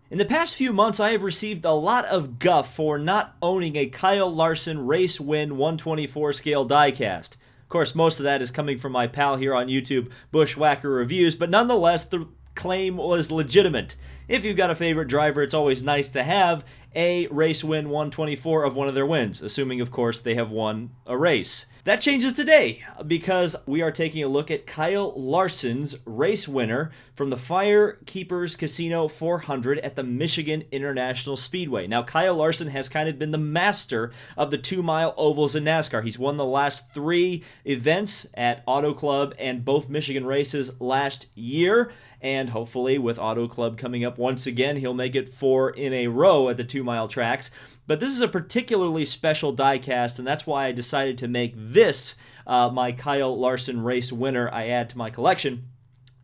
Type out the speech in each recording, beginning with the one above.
In the past few months, I have received a lot of guff for not owning a Kyle Larson Race Win 124 scale diecast. Of course, most of that is coming from my pal here on YouTube, Bushwhacker Reviews, but nonetheless, the claim was legitimate. If you've got a favorite driver, it's always nice to have a Race Win 124 of one of their wins, assuming, of course, they have won a race. That changes today because we are taking a look at Kyle Larson's race winner from the Firekeepers Casino 400 at the Michigan International Speedway. Now, Kyle Larson has kind of been the master of the 2-mile ovals in NASCAR. He's won the last 3 events at Auto Club and both Michigan races last year. And hopefully with Auto Club coming up once again, he'll make it 4 in a row at the 2-mile tracks. But this is a particularly special diecast, and that's why I decided to make this my Kyle Larson race winner I add to my collection,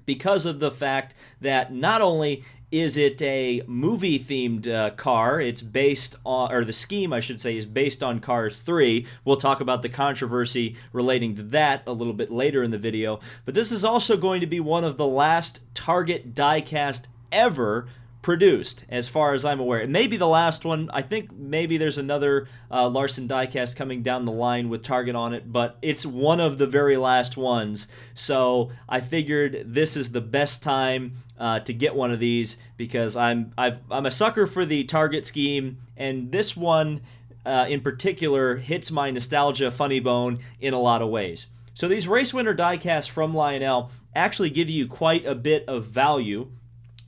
because of the fact that not only is it a movie-themed car, it's based on, or the scheme, I should say, is based on Cars 3. We'll talk about the controversy relating to that a little bit later in the video. But this is also going to be one of the last Target diecast ever produced, as far as I'm aware. It may be the last one. I think maybe there's another Larson diecast coming down the line with Target on it, but it's one of the very last ones. So I figured this is the best time to get one of these because I'm a sucker for the Target scheme, and this one in particular hits my nostalgia funny bone in a lot of ways. So these race winner diecasts from Lionel actually give you quite a bit of value.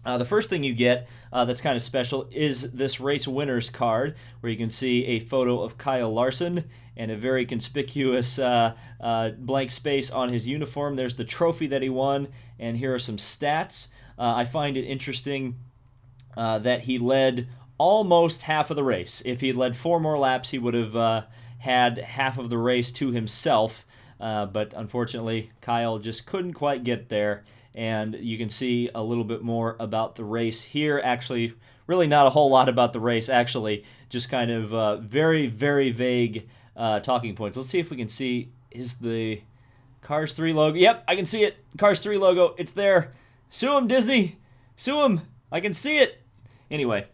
The first thing you get that's kind of special is this race winners card, where you can see a photo of Kyle Larson and a very conspicuous blank space on his uniform. There's the trophy that he won, and here are some stats. I find it interesting that he led almost half of the race. If he had led 4 more laps, he would have had half of the race to himself, but unfortunately, Kyle just couldn't quite get there. And you can see a little bit more about the race here. Actually, really not a whole lot about the race, actually. Just kind of very, very vague talking points. Let's see if we can see, is the Cars 3 logo? Yep, I can see it. Cars 3 logo, it's there. Sue him, Disney. Sue him. I can see it. Anyway,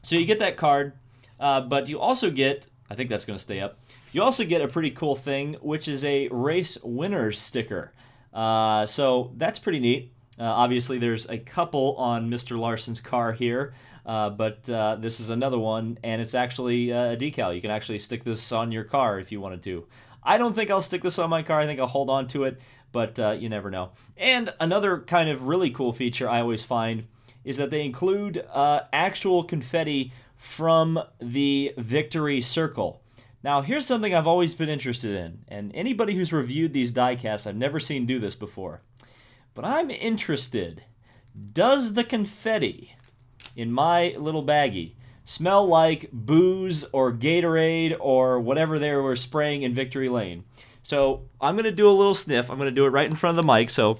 so you get that card, but you also get, I think that's going to stay up, you also get a pretty cool thing, which is a race winners sticker. So that's pretty neat. Obviously, there's a couple on Mr. Larson's car here, but this is another one, and it's actually a decal. You can actually stick this on your car if you wanted to. I don't think I'll stick this on my car. I think I'll hold on to it, but you never know. And another kind of really cool feature I always find is that they include actual confetti from the victory circle. Now, here's something I've always been interested in, and anybody who's reviewed these diecasts I've never seen do this before. But I'm interested, does the confetti in my little baggie smell like booze or Gatorade or whatever they were spraying in Victory Lane? So I'm going to do a little sniff. I'm going to do it right in front of the mic, so...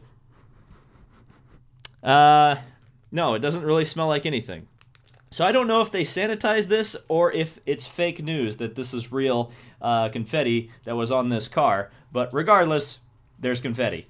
no, it doesn't really smell like anything. So I don't know if they sanitized this or if it's fake news that this is real confetti that was on this car. But regardless, there's confetti.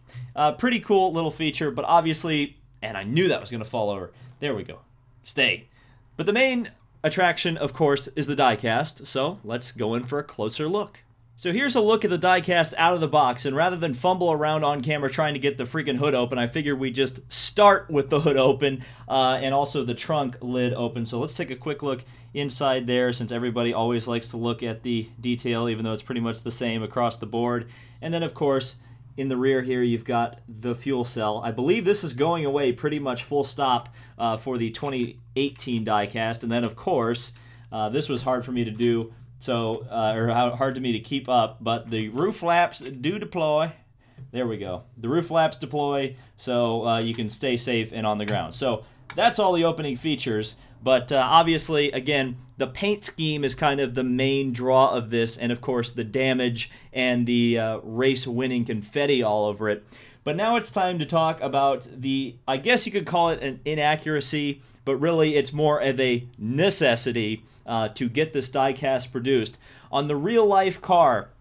Pretty cool little feature, but obviously, and I knew that was going to fall over. There we go. Stay. But the main attraction, of course, is the diecast, so let's go in for a closer look. So here's a look at the diecast out of the box, and rather than fumble around on camera trying to get the freaking hood open, I figured we'd just start with the hood open and also the trunk lid open. So let's take a quick look inside there, since everybody always likes to look at the detail, even though it's pretty much the same across the board. And then, of course, in the rear here, you've got the fuel cell. I believe this is going away pretty much full stop for the 2018 diecast. And then, of course, this was hard for me to do. So, or hard to me to keep up, but the roof flaps do deploy. There we go. The roof flaps deploy, so you can stay safe and on the ground. So that's all the opening features, but obviously, again, the paint scheme is kind of the main draw of this, and of course the damage and the race-winning confetti all over it. But now it's time to talk about the, I guess you could call it an inaccuracy, but really it's more of a necessity to get this diecast produced. On the real-life car,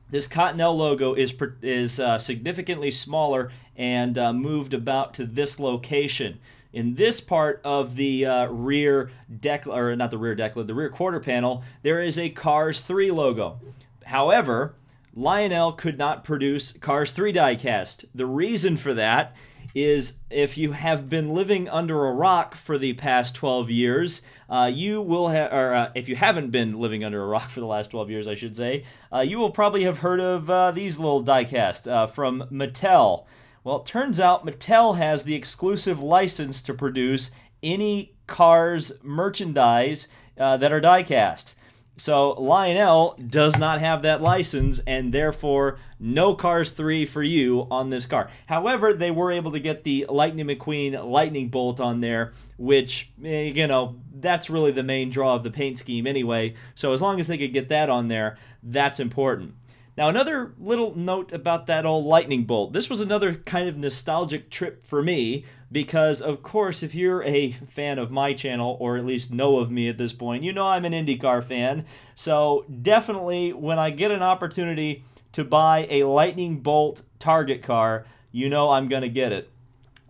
this Cottonelle logo is significantly smaller and moved about to this location. In this part of the rear deck, or not the rear deck lid, the rear quarter panel, there is a Cars 3 logo. However, Lionel could not produce Cars 3 diecast. The reason for that is if you have been living under a rock for the past 12 years, you will have, or if you haven't been living under a rock for the last 12 years, I should say, you will probably have heard of these little diecast from Mattel. Well, it turns out Mattel has the exclusive license to produce any Cars merchandise that are diecast. So Lionel does not have that license, and therefore no Cars 3 for you on this car. However, they were able to get the Lightning McQueen lightning bolt on there, which, that's really the main draw of the paint scheme anyway. So as long as they could get that on there, that's important. Now, another little note about that old lightning bolt. This was another kind of nostalgic trip for me because, of course, if you're a fan of my channel, or at least know of me at this point, you know I'm an IndyCar fan. So definitely when I get an opportunity to buy a lightning bolt target car, you know I'm going to get it.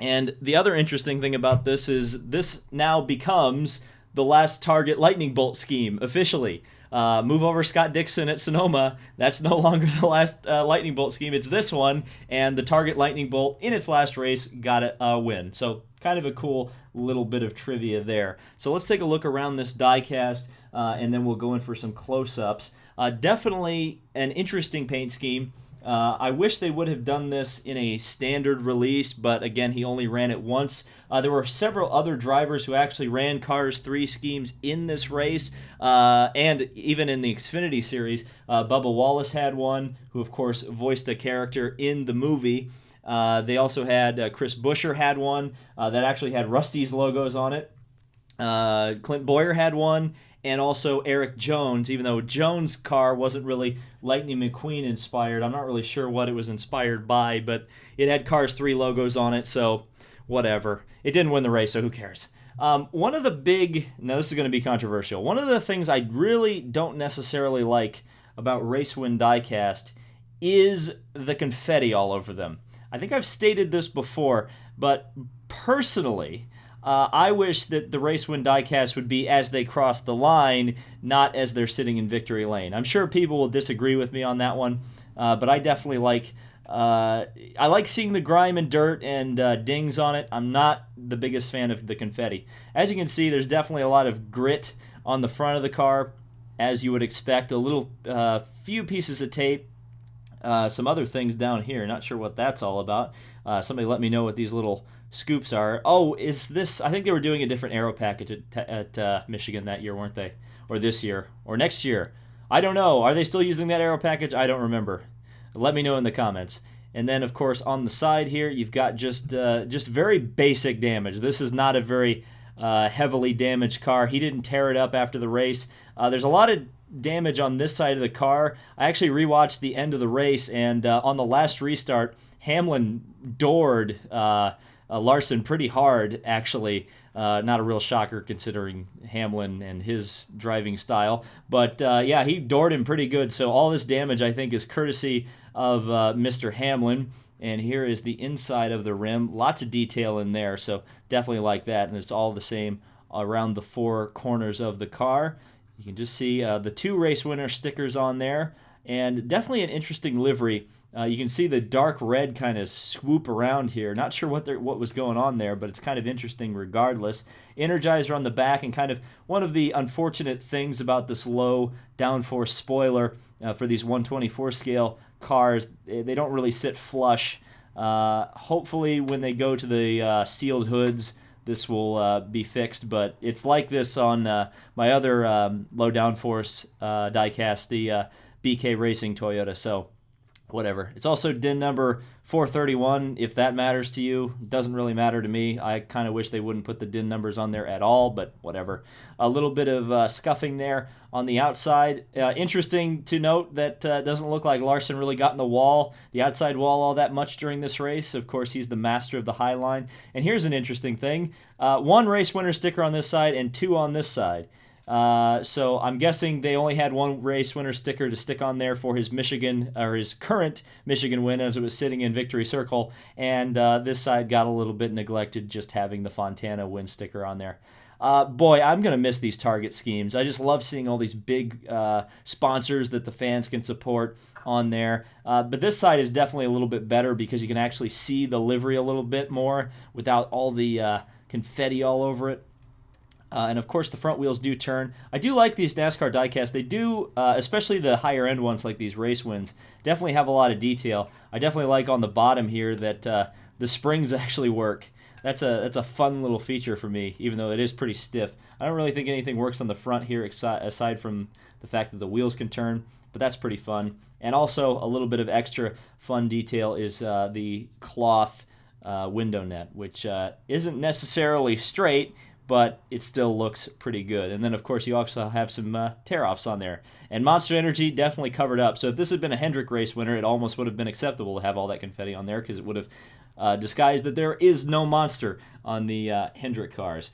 And the other interesting thing about this is this now becomes the last Target lightning bolt scheme officially. Move over Scott Dixon at Sonoma. That's no longer the last lightning bolt scheme. It's this one, and the Target lightning bolt in its last race got a win. So kind of a cool little bit of trivia there. So let's take a look around this diecast, and then we'll go in for some close-ups. Definitely an interesting paint scheme. I wish they would have done this in a standard release, but again, he only ran it once. There were several other drivers who actually ran Cars 3 schemes in this race, and even in the Xfinity series. Bubba Wallace had one, who of course voiced a character in the movie. They also had Chris Buescher had one that actually had Rusty's logos on it. Clint Boyer had one, and also Eric Jones, even though Jones' car wasn't really Lightning McQueen inspired. I'm not really sure what it was inspired by, but it had Cars 3 logos on it, so whatever. It didn't win the race, so who cares? One of the big, now this is going to be controversial, one of the things I really don't necessarily like about Racewind Diecast is the confetti all over them. I think I've stated this before, but personally, I wish that the Racewind Diecast would be as they cross the line, not as they're sitting in victory lane. I'm sure people will disagree with me on that one, but I definitely like I like seeing the grime and dirt and dings on it. I'm not the biggest fan of the confetti. As you can see, there's definitely a lot of grit on the front of the car, as you would expect. A little few pieces of tape, some other things down here. Not sure what that's all about. Somebody let me know what these little scoops are. Oh, is this... I think they were doing a different aero package at Michigan that year, weren't they? Or this year. Or next year. I don't know. Are they still using that aero package? I don't remember. Let me know in the comments. And then, of course, on the side here, you've got just very basic damage. This is not a very heavily damaged car. He didn't tear it up after the race. There's a lot of damage on this side of the car. I actually rewatched the end of the race, and on the last restart, Hamlin doored Larson pretty hard, actually. Not a real shocker considering Hamlin and his driving style. But yeah, he doored him pretty good. So all this damage, I think, is courtesy of Mr. Hamlin. And here is the inside of the rim. Lots of detail in there, so definitely like that. And it's all the same around the four corners of the car. You can just see the two race winner stickers on there. And definitely an interesting livery. You can see the dark red kind of swoop around here. Not sure what was going on there, but it's kind of interesting regardless. Energizer on the back, and kind of one of the unfortunate things about this low downforce spoiler for these 124 scale cars, they don't really sit flush. Hopefully when they go to the sealed hoods, this will be fixed, but it's like this on my other low downforce diecast, the BK Racing Toyota, so whatever. It's also DIN number 431, if that matters to you. It doesn't really matter to me. I kind of wish they wouldn't put the DIN numbers on there at all, but whatever. A little bit of scuffing there on the outside. Interesting to note that doesn't look like Larson really got in the outside wall all that much during this race. Of course, he's the master of the high line. And here's an interesting thing. One race winner sticker on this side and two on this side. So I'm guessing they only had one race winner sticker to stick on there for his Michigan, or his current Michigan win, as it was sitting in Victory Circle. And this side got a little bit neglected, just having the Fontana win sticker on there. Boy, I'm going to miss these Target schemes. I just love seeing all these big sponsors that the fans can support on there. But this side is definitely a little bit better because you can actually see the livery a little bit more without all the confetti all over it. And of course, the front wheels do turn. I do like these NASCAR Diecast. They do, especially the higher end ones like these race wins, definitely have a lot of detail. I definitely like on the bottom here that the springs actually work. That's a fun little feature for me, even though it is pretty stiff. I don't really think anything works on the front here aside from the fact that the wheels can turn, but that's pretty fun. And also a little bit of extra fun detail is the cloth window net, which isn't necessarily straight, but it still looks pretty good. And then, of course, you also have some tear-offs on there. And Monster Energy definitely covered up. So if this had been a Hendrick race winner, it almost would have been acceptable to have all that confetti on there because it would have disguised that there is no monster on the Hendrick cars.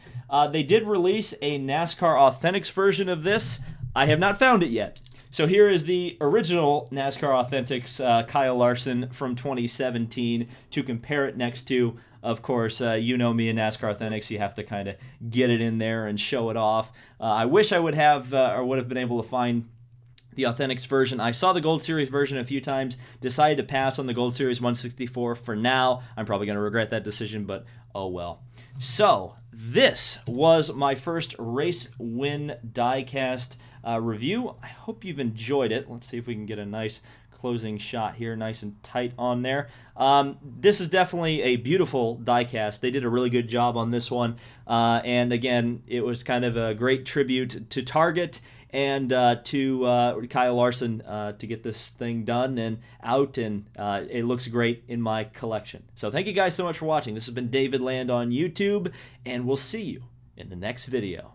They did release a NASCAR Authentics version of this. I have not found it yet. So here is the original NASCAR Authentics Kyle Larson from 2017 to compare it next to. Of course, you know me in NASCAR Authentics, you have to kind of get it in there and show it off. I wish I would have or would have been able to find the Authentics version. I saw the Gold Series version a few times, decided to pass on the Gold Series 164 for now. I'm probably going to regret that decision, but oh well. So, this was my first race win diecast review. I hope you've enjoyed it. Let's see if we can get a nice closing shot here, nice and tight on there. This is definitely a beautiful diecast. They did a really good job on this one. And again, it was kind of a great tribute to Target and to Kyle Larson to get this thing done and out, and it looks great in my collection. So thank you guys so much for watching. This has been David Land on YouTube, and we'll see you in the next video.